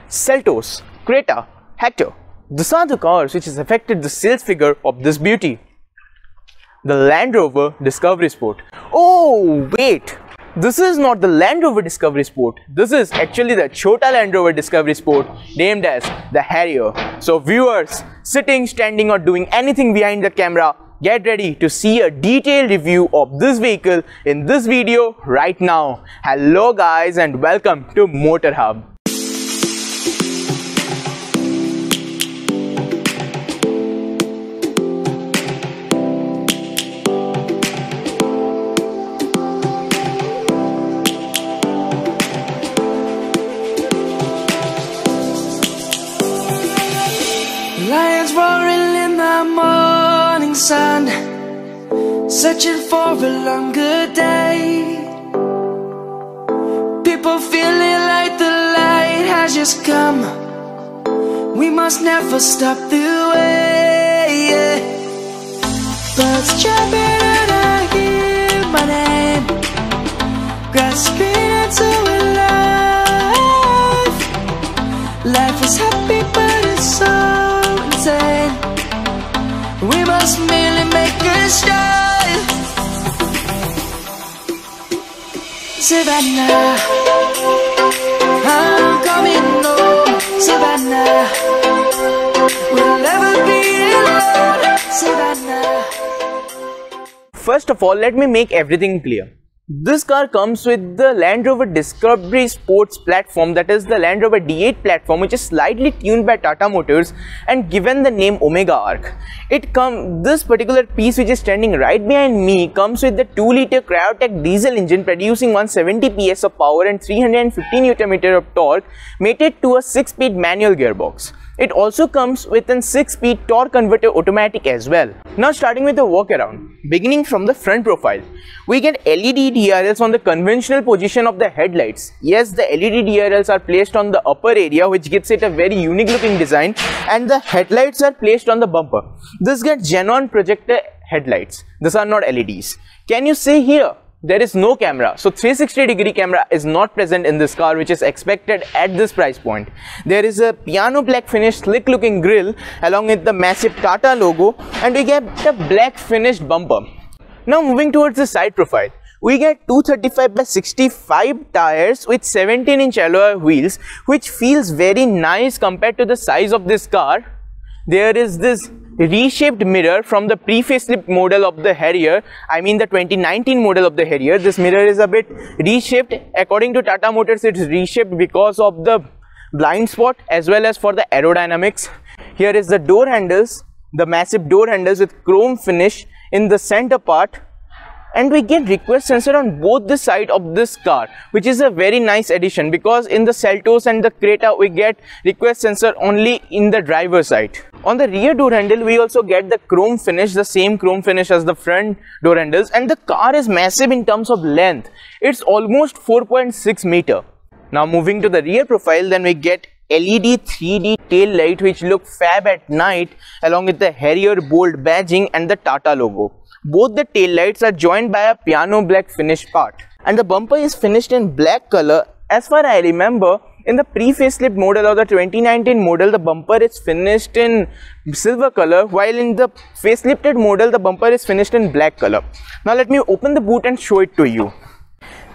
Seltos, Creta, Hector. These are the cars which has affected the sales figure of this beauty. The Land Rover Discovery Sport. Oh wait, this is not the Land Rover Discovery Sport. This is actually the Chota Land Rover Discovery Sport, named as the Harrier. So viewers, sitting, standing or doing anything behind the camera, get ready to see a detailed review of this vehicle in this video right now. Hello guys and welcome to Motor Hub. Lions roaring in the morning sun, searching for a longer day. People feeling like the light has just come. We must never stop the way. Birds chirping and I hear my name, grasping into a life. Life is happy but it's so insane. We must merely make a start. Savannah, I'm coming home. Savannah, we'll never be alone. Savannah. First of all, let me make everything clear. This car comes with the Land Rover Discovery Sports platform, that is the Land Rover D8 platform, which is slightly tuned by Tata Motors and given the name Omega Arc. This particular piece which is standing right behind me comes with the 2-liter Cryotech diesel engine producing 170 PS of power and 350 Nm of torque, mated to a 6-speed manual gearbox. It also comes with a 6-speed torque converter automatic as well. Now starting with the walk around. Beginning from the front profile, we get LED DRLs on the conventional position of the headlights. Yes, the LED DRLs are placed on the upper area, which gives it a very unique looking design, and the headlights are placed on the bumper. This gets xenon projector headlights. These are not LEDs. Can you see here? There is no camera, so 360-degree camera is not present in this car, which is expected at this price point. There is a piano black finish slick looking grille along with the massive Tata logo, and we get the black finished bumper. Now moving towards the side profile, we get 235/65 tires with 17-inch alloy wheels, which feels very nice compared to the size of this car. There is this reshaped mirror from the pre-facelift model of the Harrier, I mean the 2019 model of the Harrier. This mirror is a bit reshaped. According to Tata Motors, it's reshaped because of the blind spot as well as for the aerodynamics. Here is the door handles, the massive door handles with chrome finish in the center part. And we get request sensor on both the side of this car, which is a very nice addition, because in the Seltos and the Creta we get request sensor only in the driver side. On the rear door handle we also get the chrome finish, the same chrome finish as the front door handles, and the car is massive in terms of length. It's almost 4.6 meter. Now moving to the rear profile, then we get LED 3D tail light which look fab at night, along with the Harrier bold badging and the Tata logo. Both the tail lights are joined by a piano black finish part, and the bumper is finished in black color. As far as I remember, in the pre-facelift model or the 2019 model, the bumper is finished in silver color, while in the facelifted model the bumper is finished in black color. Now let me open the boot and show it to you.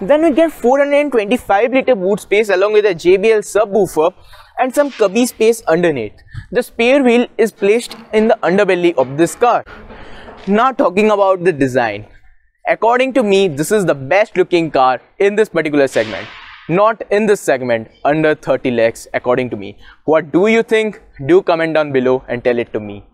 Then we get 425-liter boot space along with a JBL subwoofer and some cubby space underneath. The spare wheel is placed in the underbelly of this car. Now talking about the design, according to me, this is the best looking car in this particular segment. Not in this segment, under 30 lakhs according to me. What do you think? Do comment down below and tell it to me.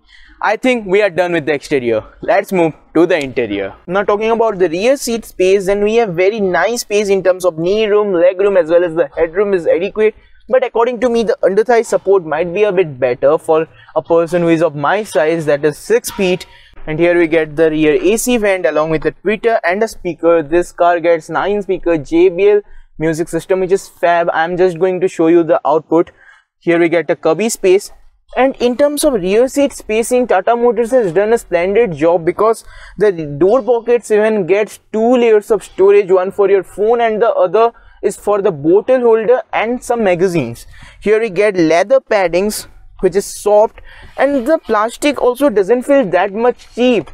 I think we are done with the exterior. Let's move to the interior. Now talking about the rear seat space, then we have very nice space in terms of knee room, leg room, as well as the headroom is adequate. But according to me, the under thigh support might be a bit better for a person who is of my size, that is 6 feet. And here we get the rear AC vent along with a tweeter and a speaker. This car gets 9-speaker JBL music system, which is fab. I'm just going to show you the output. Here we get a cubby space, and in terms of rear seat spacing, Tata Motors has done a splendid job, because the door pockets even gets 2 layers of storage, one for your phone and the other is for the bottle holder and some magazines. Here we get leather paddings which is soft, and the plastic also doesn't feel that much cheap.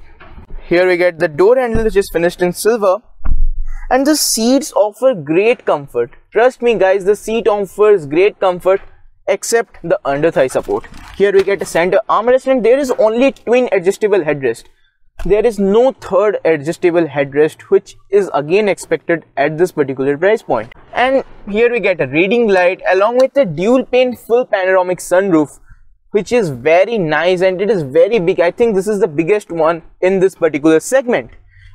Here we get the door handle which is finished in silver, and the seats offer great comfort. Trust me guys, the seat offers great comfort except the under thigh support. Here we get a center armrest, and there is only twin adjustable headrest. There is no third adjustable headrest, which is again expected at this particular price point. And here we get a reading light along with a dual pane full panoramic sunroof, which is very nice and it is very big. I think this is the biggest one in this particular segment.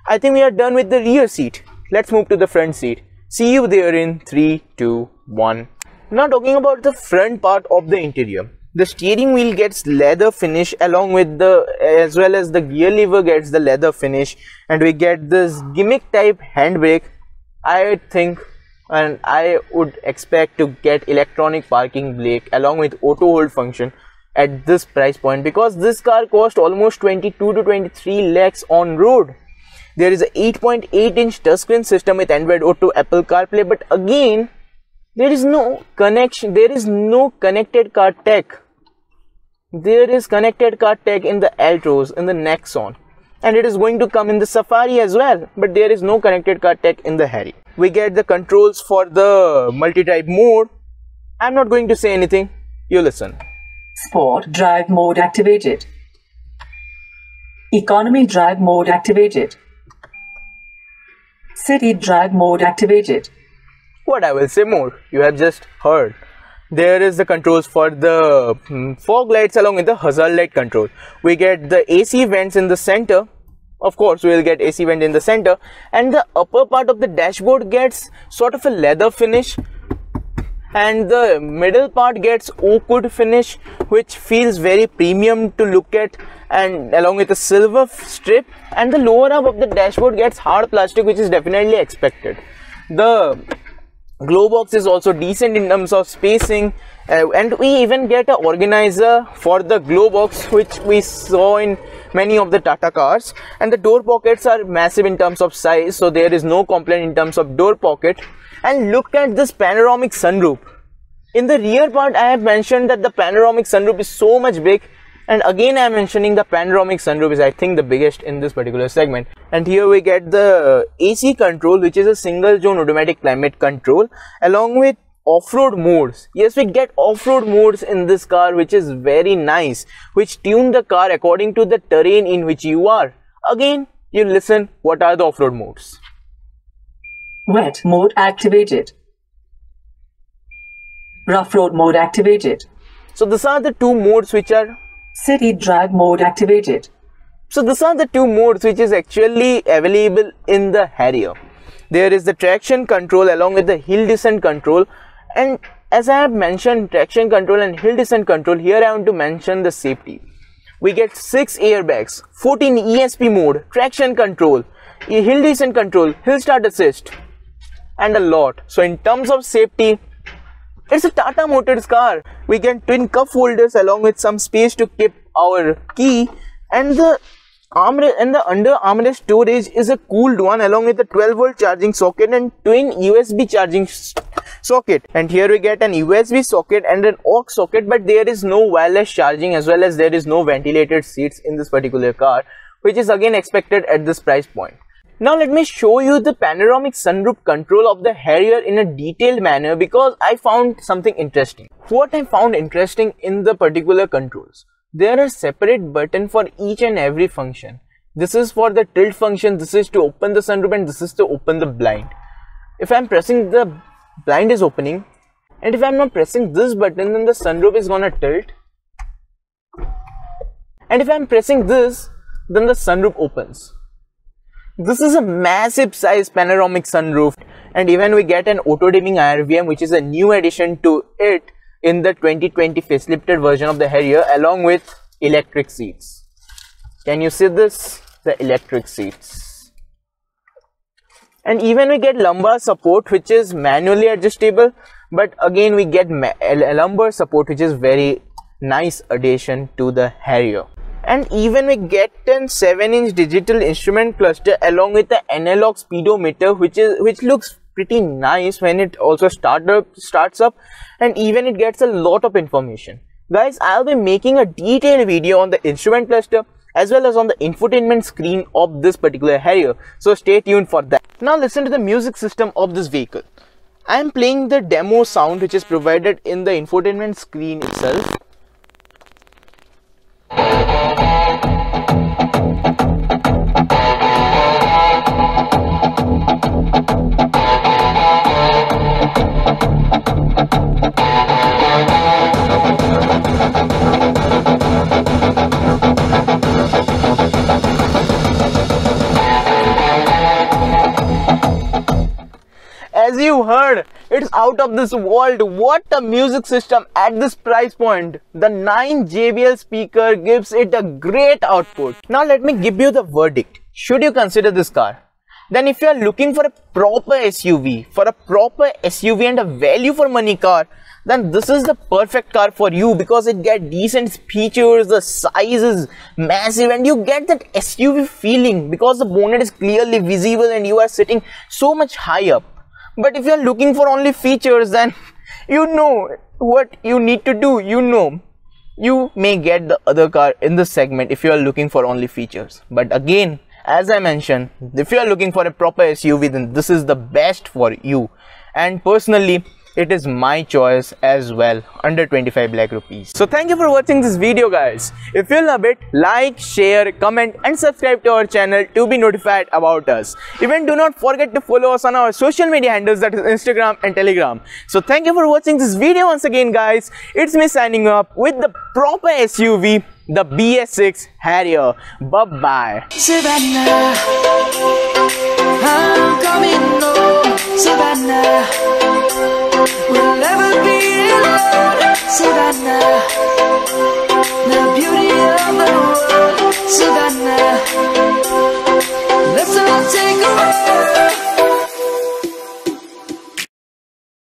I think we are done with the rear seat. Let's move to the front seat. See you there in 3, 2, 1. Now talking about the front part of the interior. The steering wheel gets leather finish along with as well as the gear lever gets the leather finish, and we get this gimmick type handbrake. I think and I would expect to get electronic parking brake along with auto hold function at this price point, because this car cost almost 22 to 23 lakhs on road. There is a 8.8-inch touchscreen system with Android Auto, Apple CarPlay, but again there is no connection, there is no connected car tech. There is connected car tech in the Altroz, in the Nexon, and it is going to come in the Safari as well, but there is no connected car tech in the Harrier. We get the controls for the multi-drive mode. I'm not going to say anything, you listen. Sport drive mode activated. Economy drive mode activated. City drive mode activated. What I will say more, you have just heard. There is the controls for the fog lights along with the hazard light control. We get the AC vents in the center. Of course, we will get AC vent in the center, and the upper part of the dashboard gets sort of a leather finish, and the middle part gets oak wood finish, which feels very premium to look at, and along with a silver strip, and the lower half of the dashboard gets hard plastic, which is definitely expected. The glow box is also decent in terms of spacing, and we even get an organizer for the glow box, which we saw in many of the Tata cars, and the door pockets are massive in terms of size, so there is no complaint in terms of door pocket. And look at this panoramic sunroof. In the rear part, I have mentioned that the panoramic sunroof is so much big, and again I am mentioning the panoramic sunroof is, I think, the biggest in this particular segment. And here we get the AC control, which is a single zone automatic climate control along with off-road modes. Yes, we get off-road modes in this car, which is very nice, which tune the car according to the terrain in which you are. Again, you listen, what are the off-road modes? Wet mode activated. Rough road mode activated. So these are the two modes which are City drive mode activated. So these are the two modes which is actually available in the Harrier. There is the traction control along with the hill descent control, and as I have mentioned traction control and hill descent control, here I want to mention the safety. We get 6 airbags, 14 ESP mode, traction control, hill descent control, hill start assist, and a lot. So in terms of safety, it's a Tata Motors car. We get twin cup holders along with some space to keep our key, and the armrest and the under armrest storage is a cooled one along with a 12-volt charging socket and twin USB charging socket. And here we get an USB socket and an aux socket, but there is no wireless charging, as well as there is no ventilated seats in this particular car, which is again expected at this price point. Now let me show you the panoramic sunroof control of the Harrier in a detailed manner, because I found something interesting. What I found interesting in the particular controls, there are separate buttons for each and every function. This is for the tilt function, this is to open the sunroof, and this is to open the blind. If I am pressing, the blind is opening, and if I am not pressing this button, then the sunroof is gonna tilt, and if I am pressing this, then the sunroof opens. This is a massive size panoramic sunroof, and even we get an auto dimming IRVM, which is a new addition to it in the 2020 facelifted version of the Harrier, along with electric seats. Can you see this? The electric seats. And even we get lumbar support, which is manually adjustable, but again we get lumbar support, which is very nice addition to the Harrier. And even we get a 7-inch digital instrument cluster along with the analog speedometer, which looks pretty nice when it also starts up, and even it gets a lot of information. Guys, I'll be making a detailed video on the instrument cluster as well as on the infotainment screen of this particular Harrier, so stay tuned for that. Now listen to the music system of this vehicle. I am playing the demo sound which is provided in the infotainment screen itself. As you heard, it's out of this world. What a music system at this price point. The 9 JBL speaker gives it a great output. Now let me give you the verdict. Should you consider this car? Then if you are looking for a proper SUV, and a value for money car, then this is the perfect car for you, because it gets decent features, the size is massive, and you get that SUV feeling because the bonnet is clearly visible and you are sitting so much high up. But if you are looking for only features, then you know what you need to do. You may get the other car in this segment if you are looking for only features. But again, as I mentioned, if you are looking for a proper SUV, then this is the best for you. And personally, it is my choice as well, under 25 lakh rupees. So thank you for watching this video, guys. If you love it, like, share, comment and subscribe to our channel to be notified about us. Even do not forget to follow us on our social media handles, that is Instagram and Telegram. So thank you for watching this video once again, guys. It's me signing up with the proper SUV, the BS6 Harrier. Bye bye. Savannah.